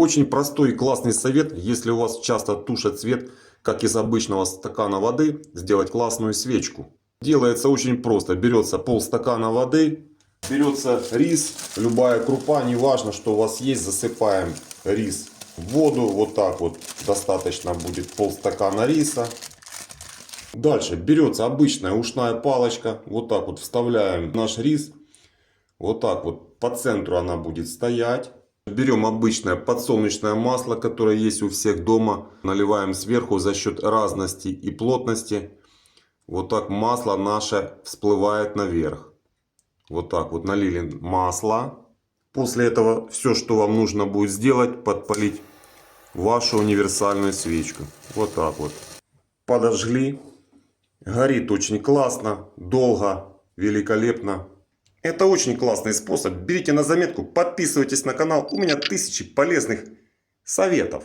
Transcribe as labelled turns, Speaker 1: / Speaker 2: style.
Speaker 1: Очень простой и классный совет, если у вас часто тушит свет, как из обычного стакана воды, сделать классную свечку. Делается очень просто. Берется полстакана воды, берется рис, любая крупа, неважно, что у вас есть, засыпаем рис в воду. Вот так вот достаточно будет полстакана риса. Дальше берется обычная ушная палочка, вот так вот вставляем наш рис. Вот так вот по центру она будет стоять. Берем обычное подсолнечное масло, которое есть у всех дома. Наливаем сверху за счет разности и плотности. Вот так масло наше всплывает наверх. Вот так вот налили масло. После этого все, что вам нужно будет сделать, подпалить вашу универсальную свечку. Вот так вот. Подожгли. Горит очень классно, долго, великолепно. Это очень классный способ. Берите на заметку, подписывайтесь на канал. У меня тысячи полезных советов.